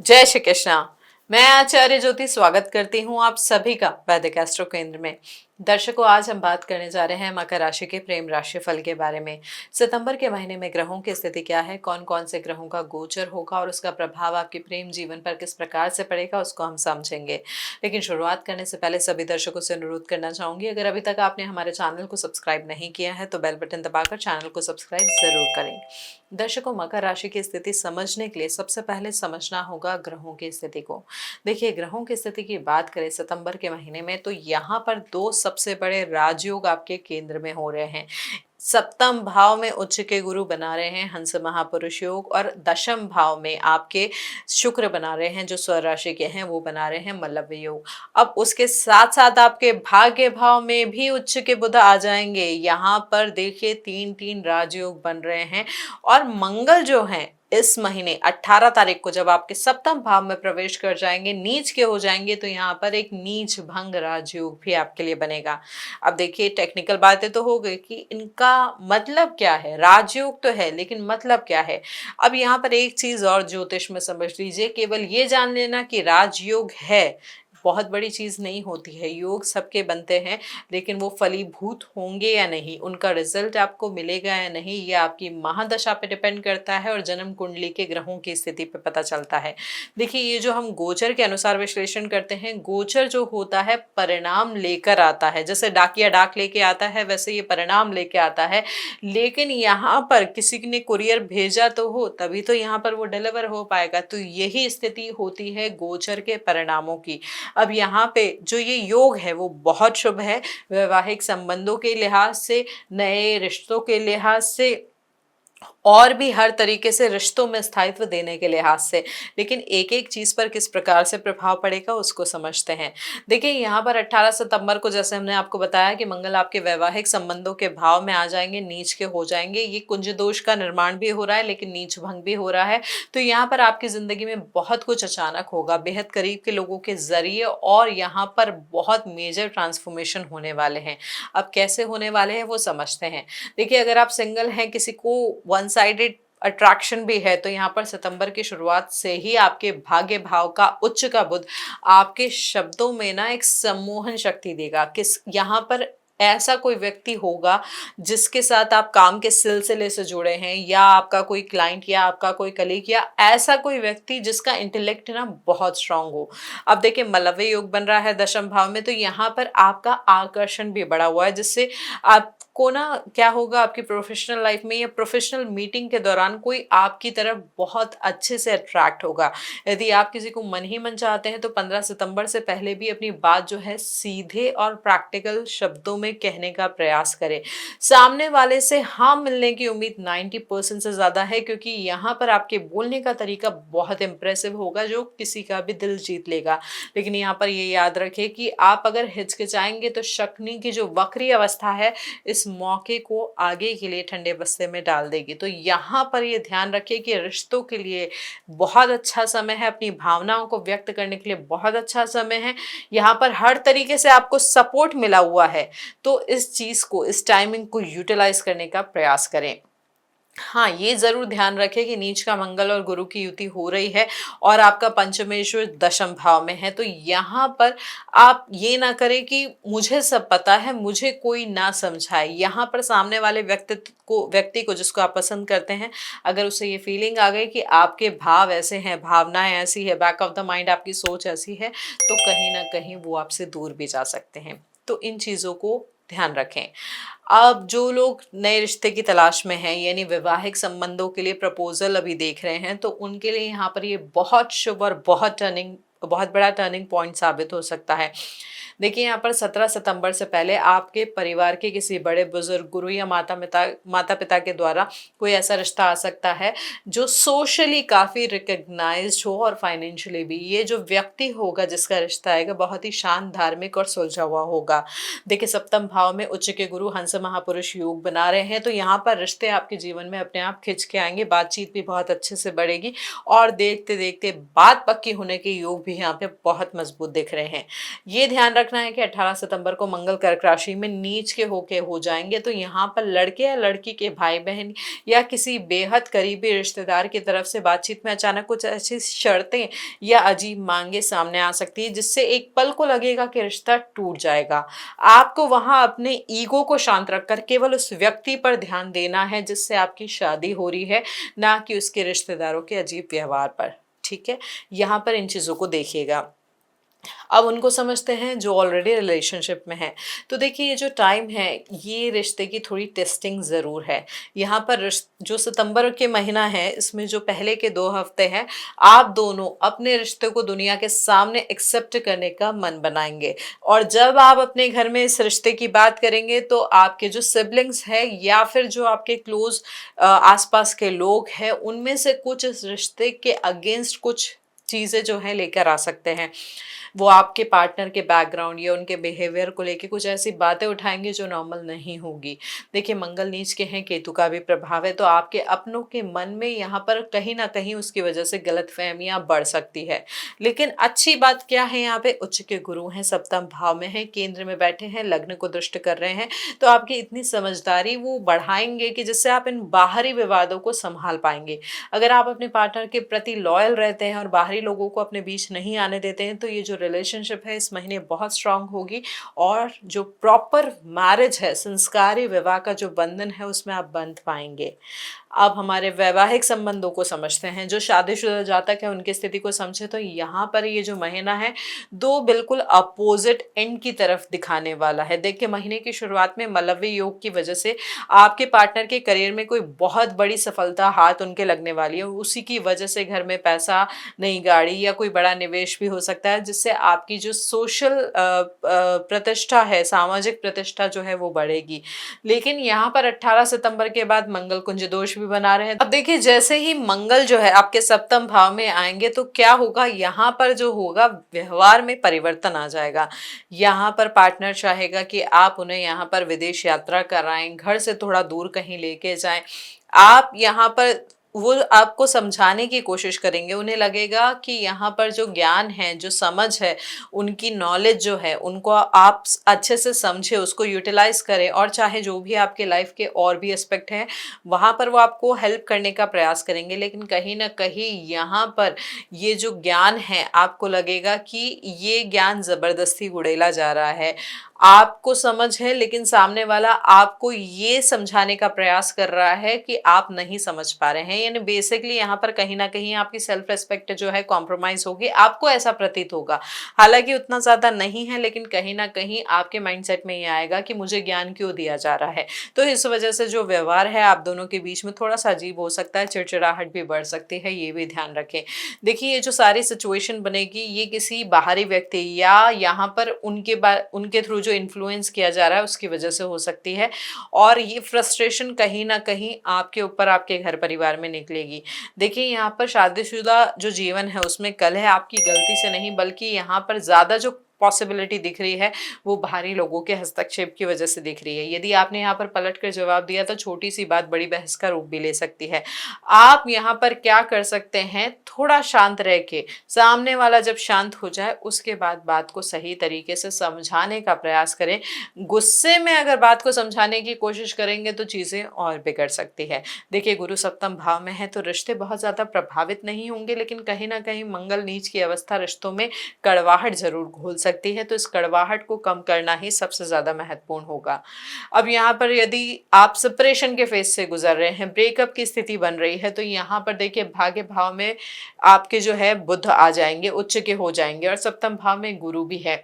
जय श्री कृष्णा। मैं आचार्य ज्योति स्वागत करती हूँ आप सभी का वैदिक एस्ट्रो केंद्र में। दर्शकों, आज हम बात करने जा रहे हैं मकर राशि के प्रेम राशि फल के बारे में। सितंबर के महीने में ग्रहों की स्थिति क्या है, कौन कौन से ग्रहों का गोचर होगा और उसका प्रभाव आपके प्रेम जीवन पर किस प्रकार से पड़ेगा, उसको हम समझेंगे। लेकिन शुरुआत करने से पहले सभी दर्शकों से अनुरोध करना चाहूंगी, अगर अभी तक आपने हमारे चैनल को सब्सक्राइब नहीं किया है तो बेल बटन दबाकर चैनल को सब्सक्राइब जरूर करें। दर्शकों, मकर राशि की स्थिति समझने के लिए सबसे पहले समझना होगा ग्रहों की स्थिति को। देखिए, ग्रहों की स्थिति की बात करें सितंबर के महीने में तो यहाँ पर दो सबसे बड़े राजयोग आपके केंद्र में हो रहे हैं। सप्तम भाव में उच्च के गुरु बना रहे हैं हंस महापुरुष योग, और दशम भाव में आपके शुक्र बना रहे हैं जो स्वराशि के हैं, वो बना रहे हैं मल्लव्य योग। अब उसके साथ साथ आपके भाग्य भाव में भी उच्च के बुध आ जाएंगे। यहाँ पर देखिए तीन तीन राजयोग बन रहे हैं, और मंगल जो है इस महीने 18 तारीख को जब आपके सप्तम भाव में प्रवेश कर जाएंगे, नीच के हो जाएंगे, तो यहाँ पर एक नीच भंग राजयोग भी आपके लिए बनेगा। अब देखिए, टेक्निकल बातें तो हो गई कि इनका मतलब क्या है। राजयोग तो है लेकिन मतलब क्या है। अब यहाँ पर एक चीज और ज्योतिष में समझ लीजिए, केवल ये जान लेना कि राजयोग है बहुत बड़ी चीज नहीं होती है। योग सबके बनते हैं, लेकिन वो फलीभूत होंगे या नहीं, उनका रिजल्ट आपको मिलेगा या नहीं, ये आपकी महादशा पे डिपेंड करता है और जन्म कुंडली के ग्रहों की स्थिति पे पता चलता है। देखिए, ये जो हम गोचर के अनुसार विश्लेषण करते हैं, गोचर जो होता है परिणाम लेकर आता है। जैसे डाकिया डाक लेके आता है, वैसे ये परिणाम लेके आता है। लेकिन यहाँ पर किसी ने कुरियर भेजा तो हो, तभी तो यहाँ पर वो डिलीवर हो पाएगा। तो यही स्थिति होती है गोचर के परिणामों की। अब यहाँ पे जो ये योग है वो बहुत शुभ है, वैवाहिक संबंधों के लिहाज से, नए रिश्तों के लिहाज से, और भी हर तरीके से रिश्तों में स्थायित्व देने के लिहाज से। लेकिन एक एक चीज पर किस प्रकार से प्रभाव पड़ेगा उसको समझते हैं। देखिए, यहाँ पर 18 सितंबर को जैसे हमने आपको बताया कि मंगल आपके वैवाहिक संबंधों के भाव में आ जाएंगे, नीच के हो जाएंगे। ये कुंज दोष का निर्माण भी हो रहा है लेकिन नीच भंग भी हो रहा है। तो यहाँ पर आपकी जिंदगी में बहुत कुछ अचानक होगा, बेहद करीब के लोगों के जरिए, और यहाँ पर बहुत मेजर ट्रांसफॉर्मेशन होने वाले हैं। अब कैसे होने वाले हैं वो समझते हैं। देखिए, अगर आप सिंगल हैं, किसी को वन साइडेड अट्रैक्शन भी है, तो यहाँ पर सितंबर की शुरुआत से ही आपके भाग्य भाव का उच्च का बुध आपके शब्दों में ना एक सम्मोहन शक्ति देगा। किस यहाँ पर ऐसा कोई व्यक्ति होगा जिसके साथ आप काम के सिलसिले से जुड़े हैं, या आपका कोई क्लाइंट, या आपका कोई कलीग, या ऐसा कोई व्यक्ति जिसका इंटेलेक्ट ना बहुत स्ट्रांग हो। अब देखिए, मलव्य योग बन रहा है दशम भाव में, तो यहाँ पर आपका आकर्षण भी बढ़ा हुआ है, जिससे आपको ना क्या होगा, आपकी प्रोफेशनल लाइफ में या प्रोफेशनल मीटिंग के दौरान कोई आपकी तरफ बहुत अच्छे से अट्रैक्ट होगा। यदि आप किसी को मन ही मन चाहते हैं तो 15 सितंबर से पहले भी अपनी बात जो है सीधे और प्रैक्टिकल शब्दों में कहने का प्रयास करें। सामने वाले से हाँ मिलने की उम्मीद 90% से ज्यादा है, क्योंकि यहाँ पर आपके बोलने का तरीका बहुत इंप्रेसिव होगा जो किसी का भी दिल जीत लेगा। लेकिन यहाँ पर ये याद रखें कि आप अगर हिचकिचाएंगे तो शकुनी की जो वक्री अवस्था है इस मौके को आगे के लिए ठंडे बस्ते में डाल देगी। तो यहाँ पर ये ध्यान रखिए कि रिश्तों के लिए बहुत अच्छा समय है, अपनी भावनाओं को व्यक्त करने के लिए बहुत अच्छा समय है। यहाँ पर हर तरीके से आपको सपोर्ट मिला हुआ है, तो इस चीज को, इस टाइमिंग को यूटिलाइज करने का प्रयास करें। हाँ, ये जरूर ध्यान रखें कि नीच का मंगल और गुरु की युति हो रही है, और आपका पंचमेश्वर दशम भाव में है। तो यहाँ पर आप ये ना करें कि मुझे सब पता है, मुझे कोई ना समझाए। यहाँ पर सामने वाले व्यक्ति को जिसको आप पसंद करते हैं, अगर उससे ये फीलिंग आ गई कि आपके भाव ऐसे हैं, भावनाएं ऐसी है, बैक ऑफ द माइंड आपकी सोच ऐसी है, तो कहीं ना कहीं वो आपसे दूर भी जा सकते हैं। तो इन चीजों को ध्यान रखें। अब जो लोग नए रिश्ते की तलाश में हैं, यानी वैवाहिक संबंधों के लिए प्रपोजल अभी देख रहे हैं, तो उनके लिए यहाँ पर ये बहुत शुभ और बहुत बड़ा टर्निंग पॉइंट साबित हो सकता है। देखिए, यहाँ पर 17 सितंबर से पहले आपके परिवार के किसी बड़े बुजुर्ग, गुरु या माता पिता के द्वारा कोई ऐसा रिश्ता आ सकता है जो सोशली काफी रिकग्नाइज्ड हो, और फाइनेंशियली भी। ये जो व्यक्ति होगा जिसका रिश्ता आएगा बहुत ही शांत, धार्मिक और सुलझा हुआ होगा। देखिए, सप्तम भाव में उच्च के गुरु हंस महापुरुष योग बना रहे हैं, तो यहाँ पर रिश्ते आपके जीवन में अपने आप खिंच के आएंगे, बातचीत भी बहुत अच्छे से बढ़ेगी, और देखते देखते बात पक्की होने के योग भी यहाँ पे बहुत मजबूत दिख रहे हैं। ये ध्यान रखना है कि 18 सितंबर को मंगल कर्क राशि में नीच के होके हो जाएंगे, तो यहाँ पर लड़के या लड़की के भाई बहन या किसी बेहद करीबी रिश्तेदार की तरफ से बातचीत में अचानक कुछ ऐसी शर्तें या अजीब मांगे सामने आ सकती है जिससे एक पल को लगेगा कि रिश्ता टूट जाएगा। आपको वहां अपने ईगो को शांत रखकर केवल उस व्यक्ति पर ध्यान देना है जिससे आपकी शादी हो रही है, ना कि उसके रिश्तेदारों के अजीब व्यवहार पर। ठीक है, यहाँ पर इन चीज़ों को देखिएगा। अब उनको समझते हैं जो ऑलरेडी रिलेशनशिप में हैं। तो देखिए ये जो टाइम है ये रिश्ते की थोड़ी टेस्टिंग ज़रूर है। यहाँ पर जो सितंबर के महीना है इसमें जो पहले के 2 हफ्ते हैं, आप दोनों अपने रिश्ते को दुनिया के सामने एक्सेप्ट करने का मन बनाएंगे। और जब आप अपने घर में इस रिश्ते की बात करेंगे तो आपके जो सिबलिंग्स हैं या फिर जो आपके क्लोज आसपास के लोग हैं उनमें से कुछ इस रिश्ते के अगेंस्ट कुछ चीज़ें जो है लेकर आ सकते हैं। वो आपके पार्टनर के बैकग्राउंड या उनके बिहेवियर को लेके कुछ ऐसी बातें उठाएंगे जो नॉर्मल नहीं होगी। देखिए मंगल नीच के हैं, केतु का भी प्रभाव है, तो आपके अपनों के मन में यहाँ पर कहीं ना कहीं उसकी वजह से गलतफहमियां बढ़ सकती है। लेकिन अच्छी बात क्या है, यहाँ पे उच्च के गुरु हैं, सप्तम भाव में हैं, केंद्र में बैठे हैं, लग्न को दृष्ट कर रहे हैं, तो आपकी इतनी समझदारी वो बढ़ाएंगे कि जिससे आप इन बाहरी विवादों को संभाल पाएंगे। अगर आप अपने पार्टनर के प्रति लॉयल रहते हैं और बाहरी लोगों को अपने बीच नहीं आने देते हैं तो ये जो रिलेशनशिप है इस महीने बहुत स्ट्रांग होगी। और जो प्रॉपर मैरिज है, संस्कारी विवाह का जो बंधन है उसमें आप बंध पाएंगे। अब हमारे वैवाहिक संबंधों को समझते हैं। जो शादीशुदा जातक है उनकी स्थिति को समझे तो यहाँ पर ये जो महीना है दो बिल्कुल अपोजिट एंड की तरफ दिखाने वाला है। देखिए महीने की शुरुआत में मलव्य योग की वजह से आपके पार्टनर के करियर में कोई बहुत बड़ी सफलता हाथ उनके लगने वाली है। उसी की वजह से घर में पैसा, नई गाड़ी या कोई बड़ा निवेश भी हो सकता है जिससे आपकी जो सोशल प्रतिष्ठा है, सामाजिक प्रतिष्ठा जो है वो बढ़ेगी। लेकिन यहाँ पर 18 सितंबर के बाद मंगल कुंज दोष भी बना रहे हैं। अब देखिए जैसे ही मंगल जो है आपके सप्तम भाव में आएंगे तो क्या होगा, यहाँ पर जो होगा व्यवहार में परिवर्तन आ जाएगा। यहाँ पर पार्टनर चाहेगा कि आप उन्हें यहाँ पर विदेश यात्रा कराएं, घर से थोड़ा दूर कहीं लेके जाएं। आप यहाँ पर वो आपको समझाने की कोशिश करेंगे। उन्हें लगेगा कि यहाँ पर जो ज्ञान है, जो समझ है, उनकी नॉलेज जो है उनको आप अच्छे से समझे, उसको यूटिलाइज करें और चाहे जो भी आपके लाइफ के और भी एस्पेक्ट हैं वहाँ पर वो आपको हेल्प करने का प्रयास करेंगे। लेकिन कहीं ना कहीं यहाँ पर ये जो ज्ञान है आपको लगेगा कि ये ज्ञान ज़बरदस्ती उड़ेला जा रहा है। आपको समझ है लेकिन सामने वाला आपको ये समझाने का प्रयास कर रहा है कि आप नहीं समझ पा रहे हैं। यानी बेसिकली यहाँ पर कहीं ना कहीं आपकी सेल्फ रिस्पेक्ट जो है कॉम्प्रोमाइज होगी, आपको ऐसा प्रतीत होगा। हालांकि उतना ज्यादा नहीं है लेकिन कहीं ना कहीं आपके माइंडसेट में ये आएगा कि मुझे ज्ञान क्यों दिया जा रहा है। तो इस वजह से जो व्यवहार है आप दोनों के बीच में थोड़ा सा अजीब हो सकता है, चिड़चिड़ाहट भी बढ़ सकती है, ये भी ध्यान रखें। देखिए ये जो सारी सिचुएशन बनेगी ये किसी बाहरी व्यक्ति या यहाँ पर उनके थ्रू जो इन्फ्लुएंस किया जा रहा है उसकी वजह से हो सकती है। और ये फ्रस्ट्रेशन कहीं ना कहीं आपके ऊपर, आपके घर परिवार में निकलेगी। देखिए यहाँ पर शादीशुदा जो जीवन है उसमें कलह आपकी गलती से नहीं बल्कि यहाँ पर ज्यादा जो पॉसिबिलिटी दिख रही है वो बाहरी लोगों के हस्तक्षेप की वजह से दिख रही है। यदि आपने यहाँ पर पलट कर जवाब दिया तो छोटी सी बात बड़ी बहस का रूप भी ले सकती है। आप यहाँ पर क्या कर सकते हैं, थोड़ा शांत रह के, सामने वाला जब शांत हो जाए उसके बाद बात को सही तरीके से समझाने का प्रयास करें। गुस्से में अगर बात को समझाने की कोशिश करेंगे तो चीजें और बिगड़ सकती है। देखिए गुरु सप्तम भाव में है तो रिश्ते बहुत ज्यादा प्रभावित नहीं होंगे, लेकिन कहीं ना कहीं मंगल नीच की अवस्था रिश्तों में कड़वाहट जरूर घोल सकती है। तो इस कड़वाहट को कम करना ही सबसे ज्यादा महत्वपूर्ण होगा। अब यहाँ पर यदि आप सेपरेशन के फेज से गुजर रहे हैं, ब्रेकअप की स्थिति बन रही है, तो यहाँ पर देखिए भाग्य भाव में आपके जो है बुध आ जाएंगे, उच्च के हो जाएंगे और सप्तम भाव में गुरु भी है,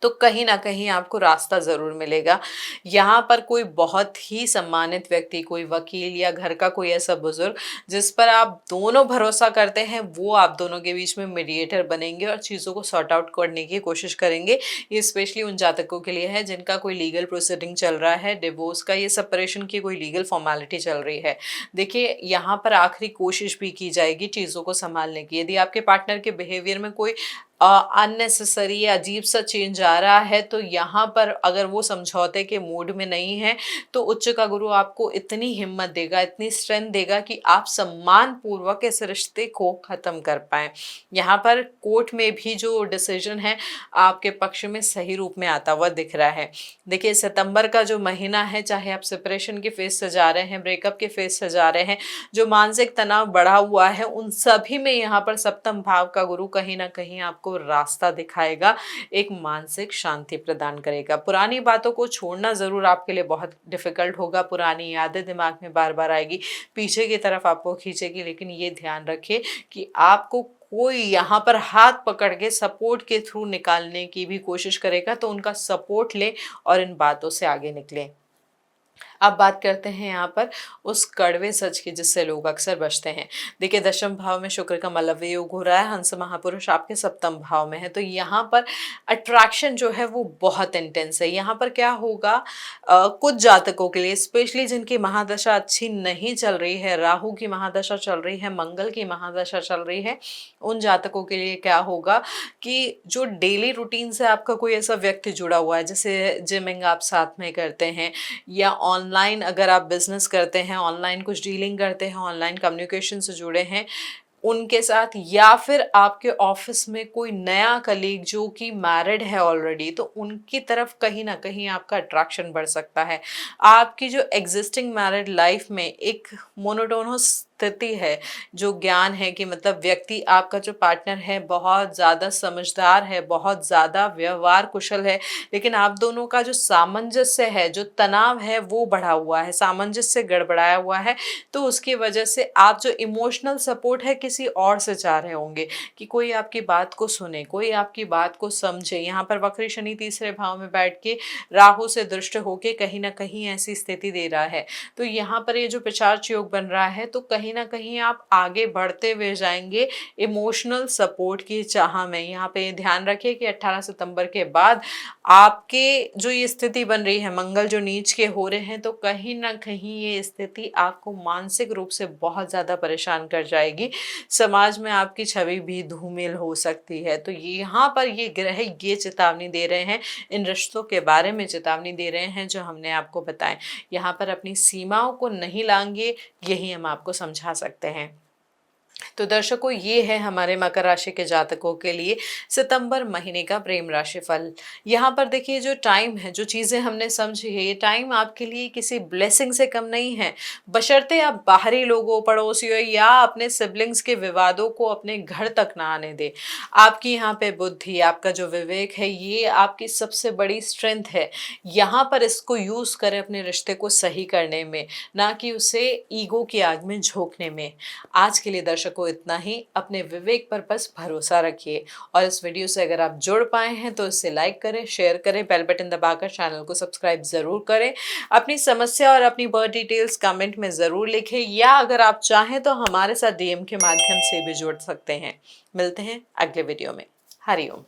तो कहीं ना कहीं आपको रास्ता जरूर मिलेगा। यहाँ पर कोई बहुत ही सम्मानित व्यक्ति, कोई वकील या घर का कोई ऐसा बुजुर्ग जिस पर आप दोनों भरोसा करते हैं वो आप दोनों के बीच में मीडिएटर बनेंगे और चीज़ों को सॉर्ट आउट करने की कोशिश करेंगे। ये स्पेशली उन जातकों के लिए है जिनका कोई लीगल प्रोसीडिंग चल रहा है, डिवोर्स का, ये सेपरेशन की कोई लीगल फॉर्मेलिटी चल रही है। देखिए यहाँ पर आखिरी कोशिश भी की जाएगी चीज़ों को संभालने की। यदि आपके पार्टनर के बिहेवियर में कोई अननेसेसरी अजीब सा चेंज आ रहा है, तो यहाँ पर अगर वो समझौते के मूड में नहीं है तो उच्च का गुरु आपको इतनी हिम्मत देगा, इतनी स्ट्रेंथ देगा कि आप सम्मान पूर्वक इस रिश्ते को खत्म कर पाए। यहाँ पर कोर्ट में भी जो डिसीजन है आपके पक्ष में सही रूप में आता हुआ दिख रहा है। देखिए सितंबर का जो महीना है, चाहे आप सेपरेशन के फेज से जा रहे हैं, ब्रेकअप के फेज से जा रहे हैं, जो मानसिक तनाव बढ़ा हुआ है, उन सभी में यहाँ पर सप्तम भाव का गुरु कहीं ना कहीं आपको रास्ता दिखाएगा, एक मानसिक शांति प्रदान करेगा। पुरानी बातों को छोड़ना जरूर आपके लिए बहुत डिफिकल्ट होगा, पुरानी यादें दिमाग में बार बार आएगी, पीछे की तरफ आपको खींचेगी, लेकिन ये ध्यान रखें कि आपको कोई यहाँ पर हाथ पकड़ के सपोर्ट के थ्रू निकालने की भी कोशिश करेगा, तो उनका सपोर्ट ले और इन बातों से आगे निकले। अब बात करते हैं यहाँ पर उस कड़वे सच की जिससे लोग अक्सर बचते हैं। देखिए दशम भाव में शुक्र का मलव्य योग हो रहा है, हंस महापुरुष आपके सप्तम भाव में है, तो यहाँ पर अट्रैक्शन जो है वो बहुत इंटेंस है। यहाँ पर क्या होगा, कुछ जातकों के लिए स्पेशली जिनकी महादशा अच्छी नहीं चल रही है, राहु की महादशा चल रही है, मंगल की महादशा चल रही है, उन जातकों के लिए क्या होगा कि जो डेली रूटीन से आपका कोई ऐसा व्यक्ति जुड़ा हुआ है, जैसे जिमिंग आप साथ में करते हैं, या ऑनलाइन अगर आप बिजनेस करते हैं, ऑनलाइन कुछ डीलिंग करते हैं, ऑनलाइन कम्युनिकेशन से जुड़े हैं उनके साथ, या फिर आपके ऑफिस में कोई नया कलीग जो कि मैरिड है ऑलरेडी, तो उनकी तरफ कहीं ना कहीं आपका अट्रैक्शन बढ़ सकता है। आपकी जो एग्जिस्टिंग मैरिड लाइफ में एक मोनोटोनस स्थिति है, जो ज्ञान है कि मतलब व्यक्ति आपका जो पार्टनर है बहुत ज़्यादा समझदार है, बहुत ज़्यादा व्यवहार कुशल है, लेकिन आप दोनों का जो सामंजस्य है, जो तनाव है वो बढ़ा हुआ है, सामंजस्य गड़बड़ाया हुआ है, तो उसकी वजह से आप जो इमोशनल सपोर्ट है किसी और से चाह रहे होंगे कि कोई आपकी बात को सुने, कोई आपकी बात को समझे। यहाँ पर वक्री शनि तीसरे भाव में बैठ के राहु से दृष्ट होके कहीं ना कहीं ऐसी स्थिति दे रहा है, तो यहाँ पर ये जो पिशाच योग बन रहा है, तो कहीं ना कहीं आप आगे बढ़ते हुए जाएंगे इमोशनल सपोर्ट की चाह में। यहाँ पे ध्यान रखिए कि 18 सितंबर के बाद आपके जो ये स्थिति बन रही है, मंगल जो नीच के हो रहे हैं, तो कहीं ना कहीं ये स्थिति आपको मानसिक रूप से बहुत ज़्यादा परेशान कर जाएगी, समाज में आपकी छवि भी धूमिल हो सकती है। तो यहाँ पर ये ग्रह ये चेतावनी दे रहे हैं, इन रिश्तों के बारे में चेतावनी दे रहे हैं जो हमने आपको बताएं। यहाँ पर अपनी सीमाओं को नहीं लांगे, यही हम आपको समझा सकते हैं। तो दर्शकों, ये है हमारे मकर राशि के जातकों के लिए सितंबर महीने का प्रेम राशि फल। यहाँ पर देखिए जो टाइम है, जो चीज़ें हमने समझी है, ये टाइम आपके लिए किसी ब्लेसिंग से कम नहीं है, बशर्ते आप बाहरी लोगों, पड़ोसियों या अपने सिबलिंग्स के विवादों को अपने घर तक ना आने दे। आपकी यहाँ पे बुद्धि, आपका जो विवेक है, ये आपकी सबसे बड़ी स्ट्रेंथ है। यहाँ पर इसको यूज़ करें अपने रिश्ते को सही करने में, ना कि उसे ईगो की आग में झोंकने में। आज के लिए दर्शकों इतना ही। अपने विवेक पर बस भरोसा रखिए, और इस वीडियो से अगर आप जुड़ पाए हैं तो इसे लाइक करें, शेयर करें, बेल बटन दबाकर चैनल को सब्सक्राइब जरूर करें। अपनी समस्या और अपनी बर्थ डिटेल्स कमेंट में जरूर लिखें, या अगर आप चाहें तो हमारे साथ डीएम के माध्यम से भी जुड़ सकते हैं। मिलते हैं अगले वीडियो में। हरिओम।